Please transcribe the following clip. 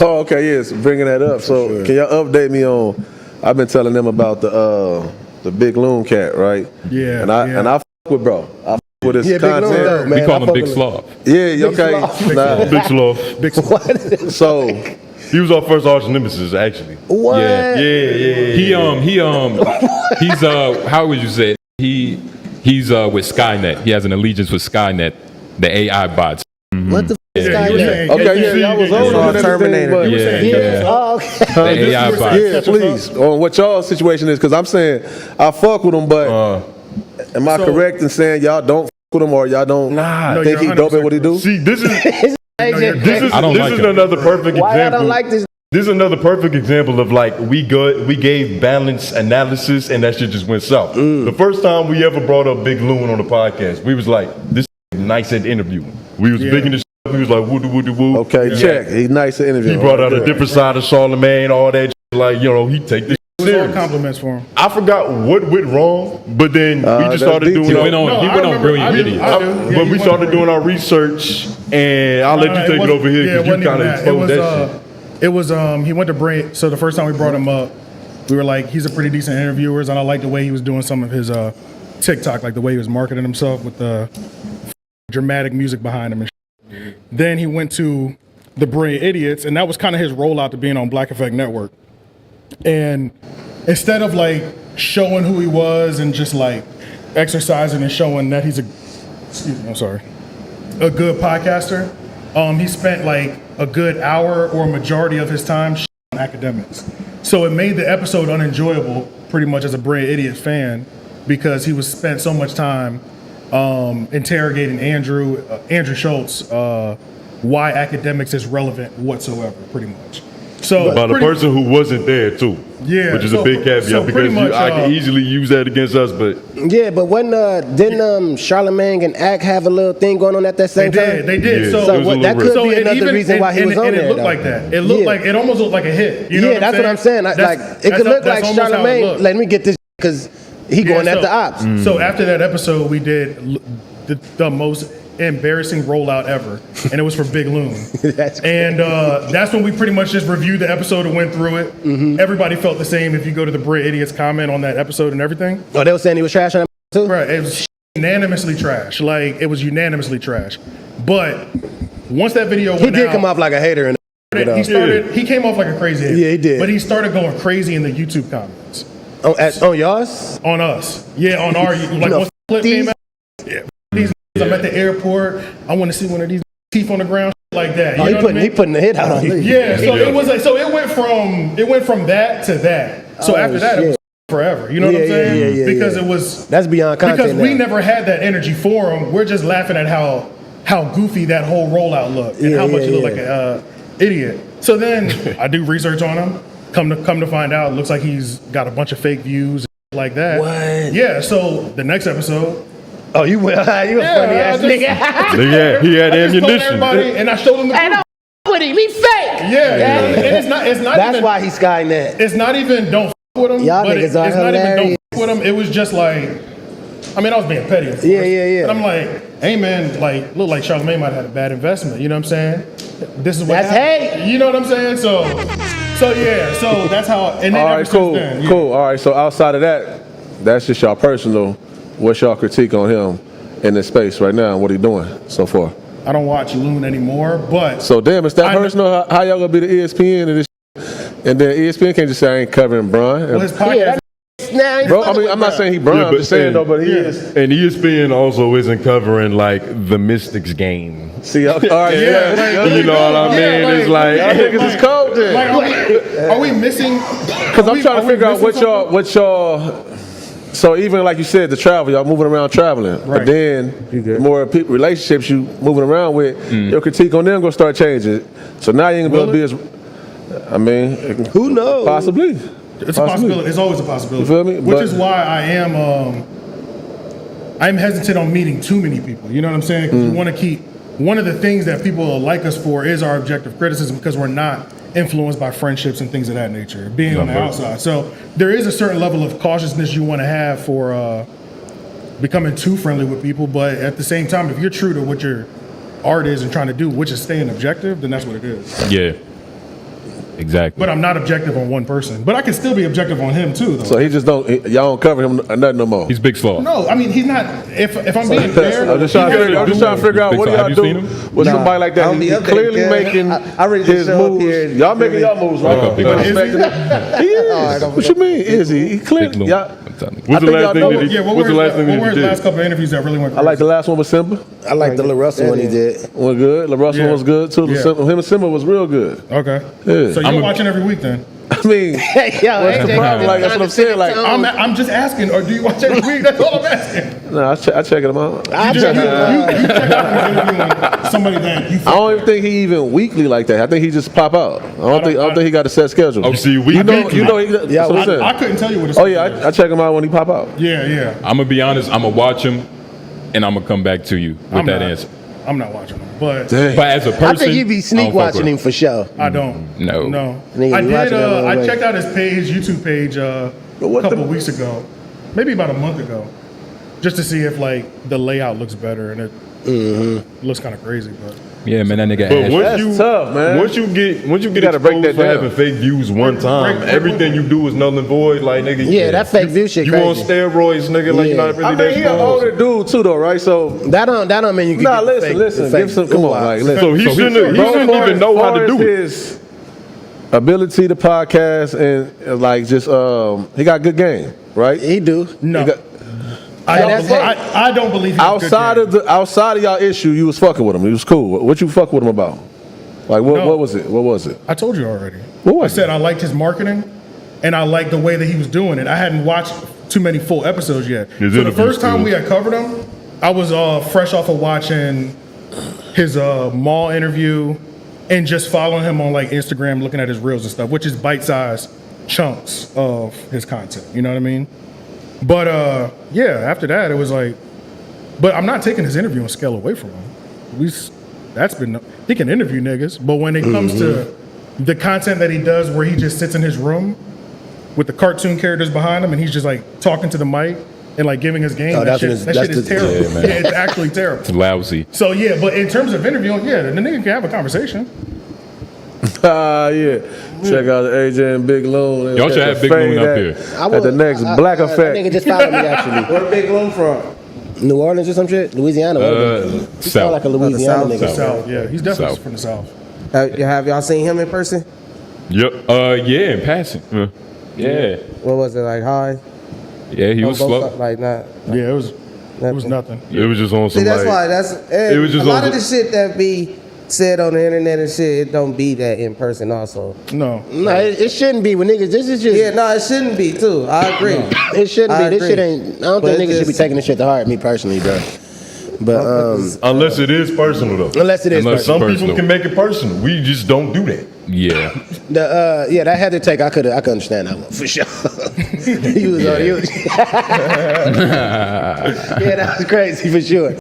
Oh, okay, yes, bringing that up. So can y'all update me on? I've been telling them about the big Loon cat, right? Yeah. And I fuck with bro. I fuck with his content. Big Loon, though, man. We call him Big Sloth. Yeah, okay. Big Sloth. Big Sloth. So He was our first arch nemesis, actually. What? Yeah. He's how would you say it? He's with Skynet. He has an allegiance with Skynet, the AI bots. What the f*** is Skynet? okay, yeah, y'all was on Terminator. Yeah. Oh, okay. The AI bots. Yeah, please. On what y'all situation is, because I'm saying I fuck with him, but am I correct in saying y'all don't fuck with him or y'all don't think he dope at what he do? See, this is I don't like him. another perfect Why example. I don't like this? This is another perfect example of like we gave balanced analysis and that shit just went south. The first time we ever brought up Big Loon on the podcast, we was like, this is nice at interviewing. We was big in the shit. We was like, woo. Okay, check. He's nice at interview. He brought out a different side of Charlamagne, all that shit. Like, you know, he take this It was all compliments for him. I forgot what went wrong, but then we just started doing. He our, went on brilliant videos. But we started doing our research, and I'll let you take it over here because you kind of exposed that shit. It was he went to Brent. So the first time we brought him up, we were like, he's a pretty decent interviewer, and I like the way he was doing some of his TikTok, like the way he was marketing himself with the dramatic music behind him and shit. Then he went to the Brilliant Idiots, and that was kind of his rollout to being on Black Effect Network. And instead of like showing who he was and just like exercising and showing that he's a good podcaster, he spent like a good hour or a majority of his time on academics. So it made the episode unenjoyable pretty much as a Brilliant Idiot fan because he was spent so much time interrogating Andrew Schultz why academics is relevant whatsoever, pretty much. So by the person who wasn't there too, which is a big caveat because I can easily use that against us. But but didn't Charlamagne and Ack have a little thing going on at that same time? They did. Yeah, So that could be another reason why he was on there. And it looked like that. It looked like it almost looked like a hit. You know that's what I'm saying. Like it could look like Charlamagne. Let me get this because he going at the ops. So after that episode, we did the most embarrassing rollout ever, and it was for Big Loon. That's when we pretty much just reviewed the episode and went through it. Everybody felt the same. If you go to the Brit Idiots comment on that episode and everything. Oh, they were saying he was trash on that too? Right, it was unanimously trash. Like, it was unanimously trash. But once that video went out, he did come off like a hater. He came off like a crazy hater. Yeah, he did. But he started going crazy in the YouTube comments. On yours? On us. Yeah, on our, like, once the clip came out. Yeah. I'm at the airport. I want to see one of these teeth on the ground, like that. You know he putting the hit out on you. Yeah, so it was like, so it went from that to that. So after that, it was forever. You know what I'm saying? Yeah, because it was that's beyond content. Because we never had that energy for him. We're just laughing at how goofy that whole rollout looked and how much he looked like an idiot. So then I do research on him. Come to find out, it looks like he's got a bunch of fake views like that. What? Yeah. So the next episode. Oh, you a funny ass nigga. He had ammunition. And I showed him the proof. With him, he fake. Yeah. And it's not that's even, why he's Skynet. It's not even don't f with him. Y'all but niggas are it's hilarious. not even don't f with him. It was just like, I mean, I was being petty, of course. Yeah. And I'm like, hey man, like, look like Charlamagne might have had a bad investment. You know what I'm saying? This is what that's happened. hate. You know what I'm saying? So that's how. And then all right, cool. All right, so outside of that, that's just y'all personal. What's y'all critique on him in this space right now and what he doing so far? I don't watch Loon anymore, but so damn, it's that personal. How y'all gonna be the ESPN and this, and then ESPN can't just say I ain't covering Bron. Well, his podcast. Bro, I mean, I'm not saying he Bron. I'm just saying though, but he is. And ESPN also isn't covering like the Mystics game. See, all right, you know what I mean? Like, it's like y'all niggas is cold then. Like, are we missing? Because I'm trying to figure out what y'all. So even like you said, the travel, y'all moving around traveling, but then the more relationships you moving around with, your critique on them gonna start changing. So now you ain't gonna be as. I mean, who knows? Possibly. It's a possibility. It's always a possibility. You feel me? Which is why I'm hesitant on meeting too many people. You know what I'm saying? Because we want to keep. One of the things that people like us for is our objective criticism because we're not influenced by friendships and things of that nature, being on the outside. So there is a certain level of cautiousness you want to have for becoming too friendly with people. But at the same time, if you're true to what your art is and trying to do, which is staying objective, then that's what it is. Yeah. Exactly. But I'm not objective on one person. But I can still be objective on him too, though. So he just y'all don't cover him nothing no more. He's Big Slaw. No, I mean he's not. If I'm being fair, I'm just trying to figure out what do y'all do with somebody like that. He's clearly making I ready his to show up moves. here. Y'all making y'all moves, right? Big But Slaw. he is. What you mean? Is he? He Big clearly. Loon. Y'all, I'm telling you. What's the last thing that he? yeah. What What's were the last thing that he his did? last couple of interviews that really went? I like the last one with Simba. I like the Lil Russell one he did. Was good. LaRussell Yeah. was good too. Yeah. Him and Simba was real good. Okay. Yeah. So you're watching every week then? I mean, what's the problem? Like that's what I'm saying. Like, I'm just asking, or do you watch every week? That's all I'm asking. no, I check them out. I You check check it out. out somebody that you. I don't even think he even weekly like that. I think he just pop out. I don't think he got a set schedule. Oh, see, you know, that's Yeah, what I'm saying. I couldn't tell you what. Oh yeah, I check him out when he pop out. Yeah. I'm gonna be honest. I'm gonna watch him, and I'm gonna come back to you with that answer. I'm not watching him, but Dang. But as a person, I think you be I sneak don't fuck watching with him for sure. I don't. No. Nigga, I you did. watching that one I way. checked out his YouTube page a couple weeks ago, maybe about a month ago, just to see if like the layout looks better, and it looks kind of crazy. But Yeah, man, that nigga. But ass. once That's you, tough, man. Once you get gotta break exposed that for down. having fake views one time, break- everything you do is null and void. Like nigga, Yeah, that fake view shit You crazy. on steroids, nigga? Like you're not really I that mean, he an strong. older dude too, though, right? So That don't mean you can nah, get the listen. fake Give some. Come on, like listen. So he shouldn't even know how to do it. His ability to podcast and like just he got good game, right? He do. no, He got- I don't believe he's outside of y'all issue, you was fucking with him. He was cool. What you fuck with him about? Like what? No. What was it? What was it? I told you already. What was I said it? I liked his marketing, and I liked the way that he was doing it. I hadn't watched too many full episodes yet. His So the interview first time skills. we had covered him, I was fresh off of watching his mall interview and just following him on like Instagram, looking at his reels and stuff, which is bite-sized chunks of his content. You know what I mean? But yeah, after that, it was like, but I'm not taking his interviewing skill away from him. He can interview niggas, but when it comes to the content that he does where he just sits in his room with the cartoon characters behind him and he's just like talking to the mic and like giving his game, that shit is terrible. Yeah, man. Yeah, it's actually terrible. It's lousy. So yeah, but in terms of interviewing, yeah, the nigga can have a conversation. Yeah. Check out the AJ and Big Loon. Y'all should have Big Loon up here. At the next Black That Effect. nigga just followed me actually. Where Big Loon from? New Orleans or some shit? Louisiana? He sound South. like a Louisiana South. nigga. South, yeah, he's definitely South. from the South. Have y'all seen him in person? Yep. Yeah, in passing. Yeah. What was it like? High? Yeah, he On was both slow. sides? Like not. Yeah, it was nothing. It was just on some See, that's like. why it was just a lot on of the shit that be said on the internet and shit. It don't be that in person. Also, No. No, it shouldn't be with niggas. This is just. yeah, no, it shouldn't be too. I agree. It shouldn't I be. This agree. shit ain't. I don't But think it niggas should be just- taking this shit to heart. Me personally, bro. But Unless it is personal though. unless it is. Unless- personal. Some personal. people can make it personal. We just don't do that. Yeah. Yeah, that had to take. I could understand that one for sure. He was on. Yeah, that was crazy for sure.